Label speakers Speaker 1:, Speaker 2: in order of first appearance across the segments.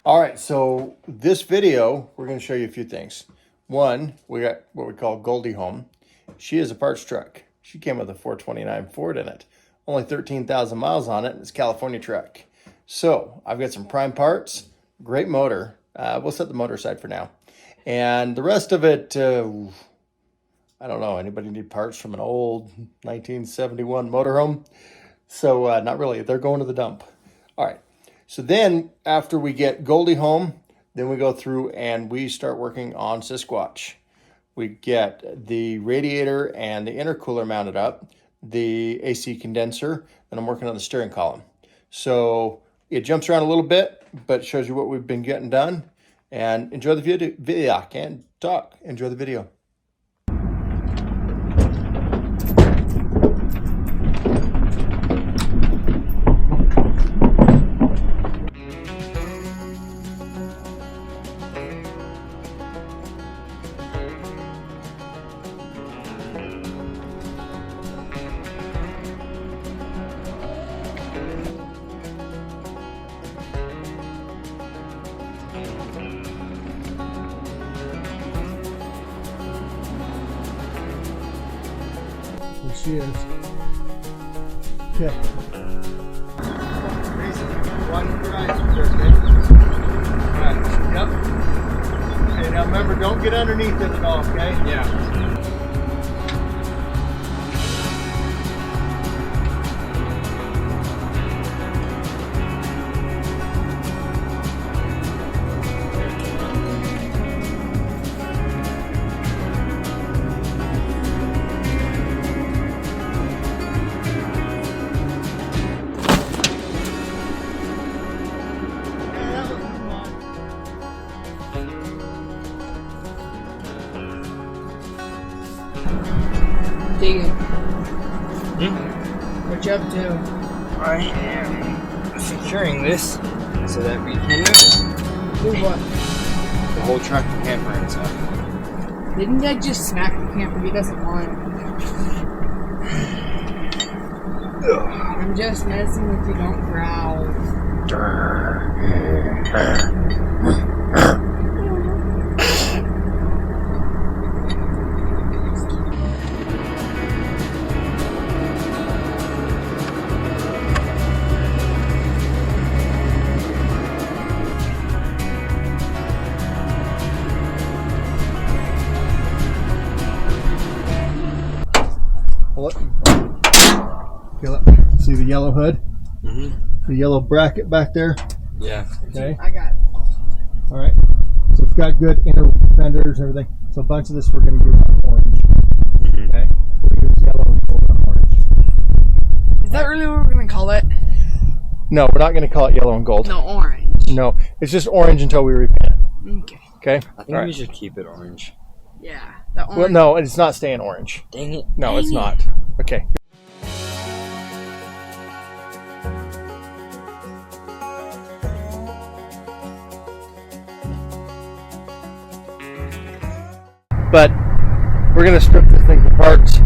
Speaker 1: All right, so this video, we're going to show you a few things. One, we got what we call Goldie home. She is a parts truck. She came with a 429 Ford in it. Only 13,000 miles on it, and it's a California truck. So I've got some prime parts, great motor. We'll set the motor aside for now. And the rest of it, I don't know, anybody need parts from an old 1971 motorhome? So not really, they're going to the dump. All right. So then after we get Goldie home, then we go through and we start working on Sasquatch. We get the radiator and the intercooler mounted up, the AC condenser, and I'm working on the steering column. So it jumps around a little bit, but shows you what we've been getting done. And enjoy the video. I can't talk. Enjoy the video.
Speaker 2: There she is. Okay.
Speaker 1: One for ice, okay? Alright, yep. Okay, now remember, don't get underneath it at all, okay?
Speaker 2: Yeah.
Speaker 3: Deegan. What you up to?
Speaker 4: I am securing this so that we can
Speaker 3: Do what?
Speaker 4: the whole truck and camper and stuff.
Speaker 3: Didn't I just smack the camper? He doesn't want. I'm just messing with you, don't growl.
Speaker 1: Pull it. Feel it. See the yellow hood? The yellow bracket back there?
Speaker 4: Yeah.
Speaker 1: Okay.
Speaker 3: I got it.
Speaker 1: All right. So it's got good inner fenders and everything. So a bunch of this we're going to use on orange. Okay. We'll use yellow and gold on orange.
Speaker 3: Is that really what we're gonna call it?
Speaker 1: No, we're not going to call it yellow and gold.
Speaker 3: No, orange.
Speaker 1: No, it's just orange until we repaint it.
Speaker 3: Okay.
Speaker 1: Okay.
Speaker 4: I think
Speaker 1: All right.
Speaker 4: we should keep it orange.
Speaker 3: Yeah, the orange.
Speaker 1: Well, no, it's not staying orange.
Speaker 4: Dang it.
Speaker 1: No,
Speaker 3: Dang
Speaker 1: it's
Speaker 3: it.
Speaker 1: not. Okay. But we're going to strip this thing to parts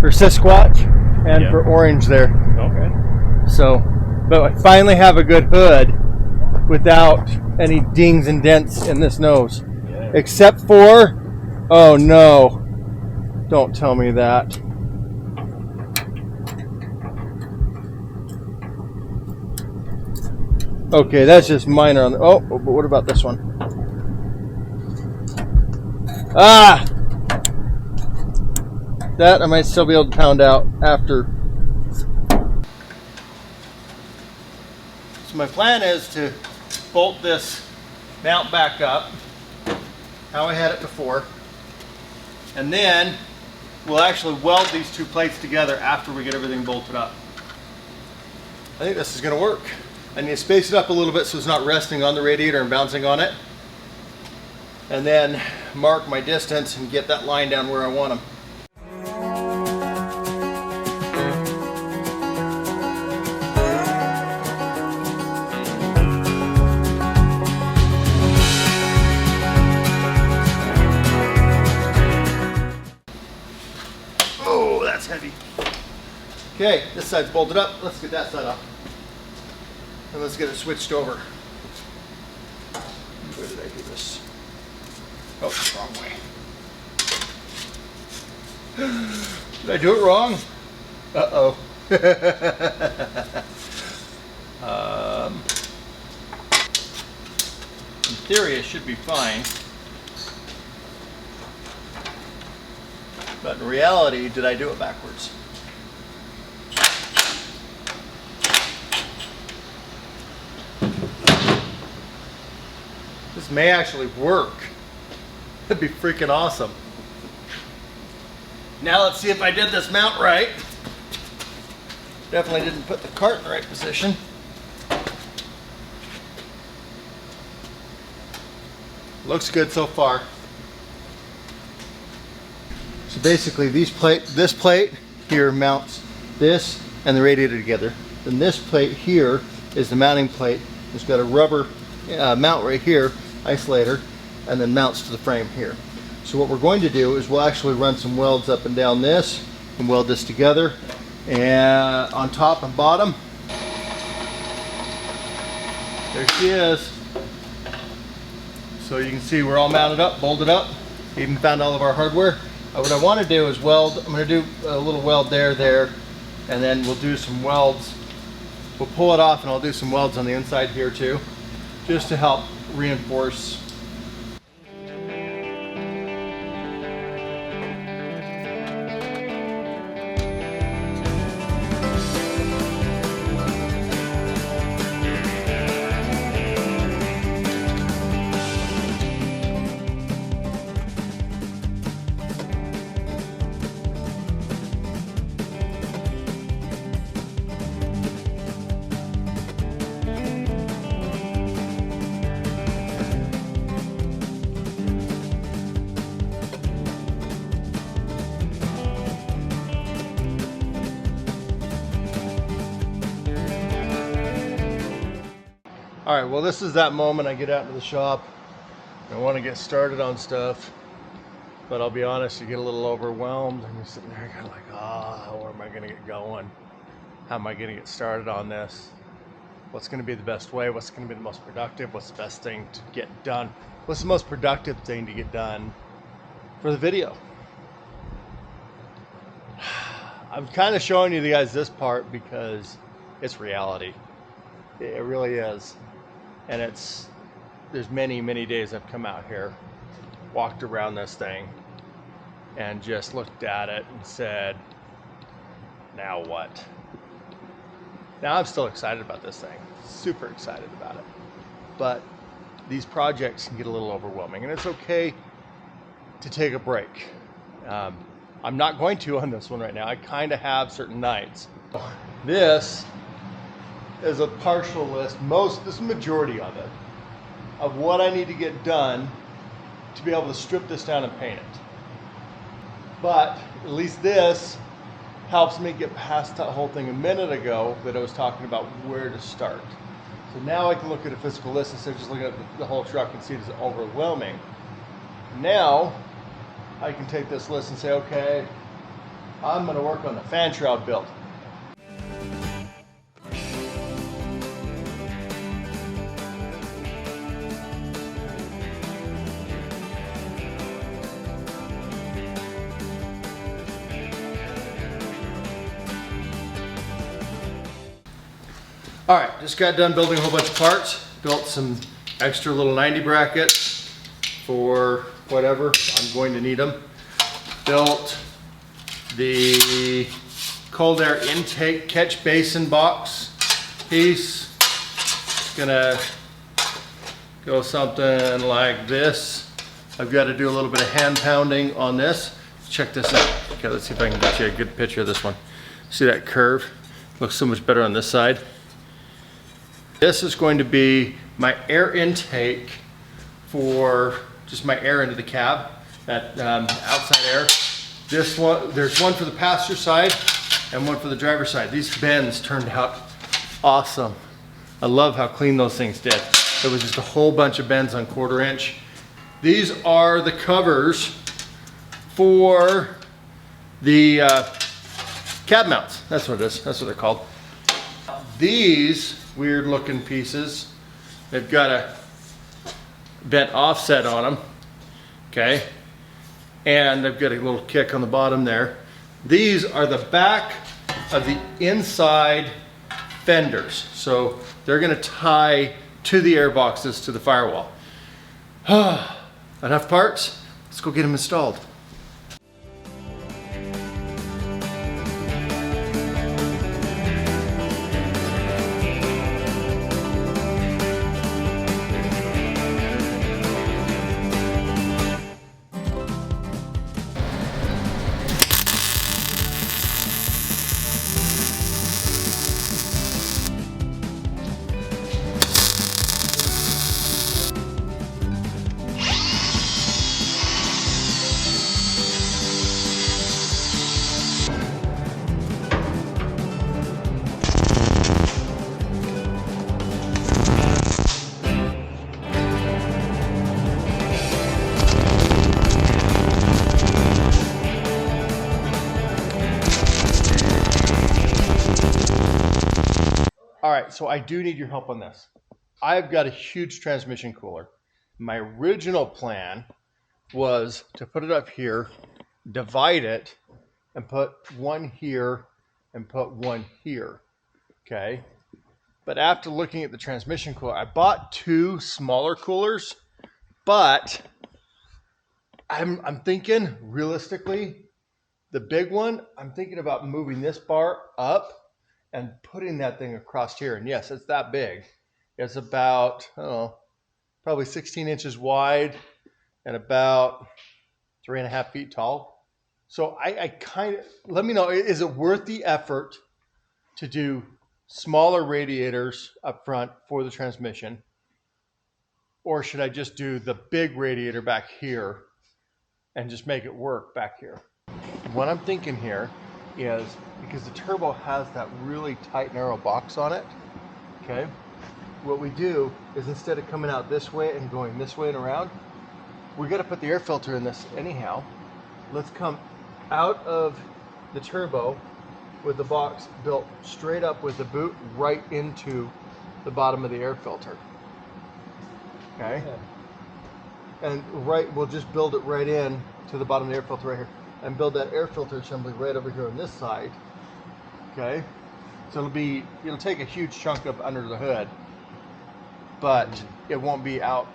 Speaker 1: for Sasquatch and for orange there.
Speaker 4: Okay.
Speaker 1: So, but I finally have a good hood without any dings and dents in this nose.
Speaker 4: Yeah.
Speaker 1: Except for, oh no, don't tell me that. Okay, that's just minor on the, oh, but what about this one? Ah! That I might still be able to pound out after. So my plan is to bolt this mount back up, how I had it before, and then we'll actually weld these two plates together after we get everything bolted up. I think this is going to work. I need to space it up a little bit so it's not resting on the radiator and bouncing on it. And then mark my distance and get that line down where I want them. Oh, that's heavy. Okay, this side's bolted up. Let's get that side off. And let's get it switched over. Where did I do this? Oh, the wrong way. Did I do it wrong? Uh-oh. In theory, it should be fine. But in reality, did I do it backwards? This may actually work. That'd be freaking awesome. Now let's see if I did this mount right. Definitely didn't put the cart in the right position. Looks good so far. So basically this plate here mounts this and the radiator together. Then this plate here is the mounting plate. It's got a rubber mount right here, isolator, and then mounts to the frame here. So what we're going to do is we'll actually run some welds up and down this and weld this together, and on top and bottom. There she is. So you can see we're all mounted up, bolted up, even found all of our hardware. What I want to do is weld. I'm going to do a little weld there, and then we'll do some welds. We'll pull it off and I'll do some welds on the inside here too, just to help reinforce. All right, well, this is that moment I get out into the shop. I want to get started on stuff, but I'll be honest, you get a little overwhelmed and you're sitting there kind of like, where am I going to get going? How am I going to get started on this? What's going to be the best way? What's going to be the most productive? What's the best thing to get done? What's the most productive thing to get done for the video? I'm kind of showing you guys this part because it's reality. It really is. And there's many days I've come out here, walked around this thing, and just looked at it and said, now what? Now I'm still excited about this thing, super excited about it. But these projects can get a little overwhelming, and it's okay to take a break. I'm not going to on this one right now. I kind of have certain nights. This is a partial list, this is the majority of it, of what I need to get done to be able to strip this down and paint it. But at least this helps me get past that whole thing a minute ago that I was talking about where to start. So now I can look at a physical list instead of just looking at the whole truck and see it's overwhelming. Now I can take this list and say, okay, I'm going to work on the fan shroud build. All right, just got done building a whole bunch of parts. Built some extra little 90 brackets for whatever, I'm going to need them. Built the cold air intake catch basin box piece. Gonna go something like this. I've got to do a little bit of hand pounding on this. Check this out. Okay, let's see if I can get you a good picture of this one. See that curve? Looks so much better on this side. This is going to be my air intake for just my air into the cab, that outside air. This one, there's one for the passenger side and one for the driver's side. These bends turned out awesome. I love how clean those things did. There was just a whole bunch of bends on 1/4 inch. These are the covers for the cab mounts. That's what it is. That's what they're called. These weird looking pieces, they've got a vent offset on them. Okay. And they've got a little kick on the bottom there. These are the back of the inside fenders. So they're gonna tie to the air boxes to the firewall. Enough parts? Let's go get them installed. All right, so I do need your help on this. I've got a huge transmission cooler. My original plan was to put it up here, divide it, and put one here and put one here, okay? But after looking at the transmission cooler, I bought two smaller coolers, but I'm thinking realistically, the big one, I'm thinking about moving this bar up and putting that thing across here. And yes, it's that big. It's about, I don't know, probably 16 inches wide and about 3.5 feet tall. So I kind of, let me know, is it worth the effort to do smaller radiators up front for the transmission? Or should I just do the big radiator back here and just make it work back here? What I'm thinking here is, because the turbo has that really tight, narrow box on it, okay? What we do is, instead of coming out this way and going this way and around, we got to put the air filter in this anyhow. Let's come out of the turbo with the box built straight up with the boot right into the bottom of the air filter. Okay? And we'll just build it right in to the bottom of the air filter right here, and build that air filter assembly right over here on this side. Okay? So it'll take a huge chunk up under the hood, but it won't be out,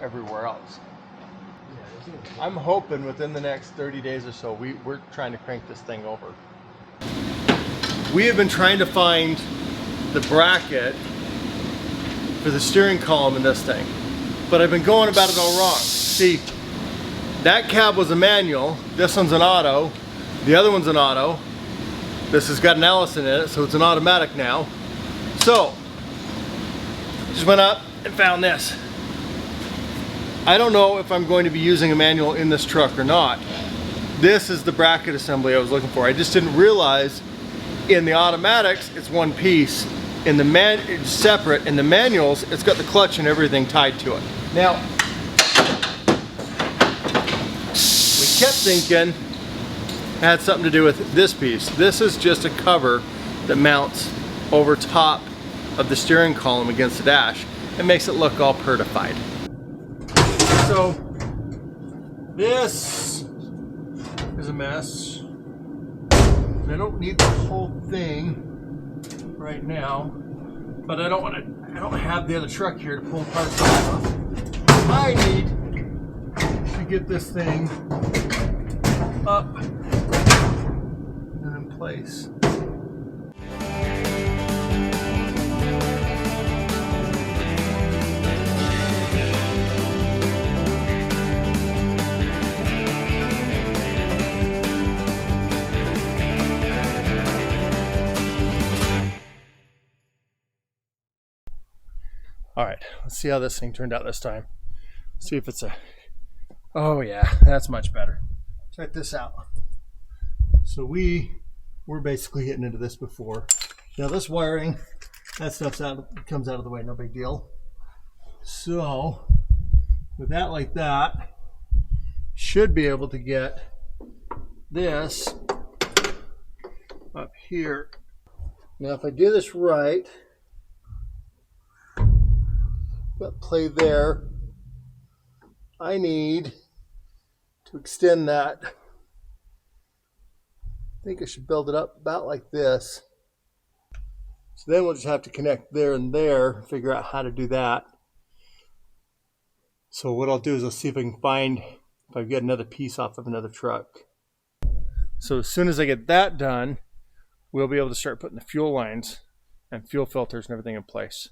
Speaker 1: everywhere else. I'm hoping within the next 30 days or so, we're trying to crank this thing over. We have been trying to find the bracket for the steering column in this thing, but I've been going about it all wrong. See, that cab was a manual, this one's an auto, the other one's an auto, this has got an Allison in it, so it's an automatic now. So, just went up and found this. I don't know if I'm going to be using a manual in this truck or not. This is the bracket assembly I was looking for. I just didn't realize in the automatics it's one piece, it's separate. In the manuals, it's got the clutch and everything tied to it. Now, we kept thinking it had something to do with this piece. This is just a cover that mounts over top of the steering column against the dash. It makes it look all pertified. So this is a mess. I don't need the whole thing right now, but I don't have the other truck here to pull parts off. I need to get this thing up and in place. All right, let's see how this thing turned out this time. See if it's oh yeah, that's much better. Check this out. So we're basically getting into this before. Now this wiring, that stuff's comes out of the way, no big deal. So with that like that, should be able to get this up here. Now if I do this right, but play there, I need to extend that. I think I should build it up about like this. So then we'll just have to connect there and there, figure out how to do that. So what I'll do is I'll see if I can find, if I get another piece off of another truck. So as soon as I get that done, we'll be able to start putting the fuel lines and fuel filters and everything in place.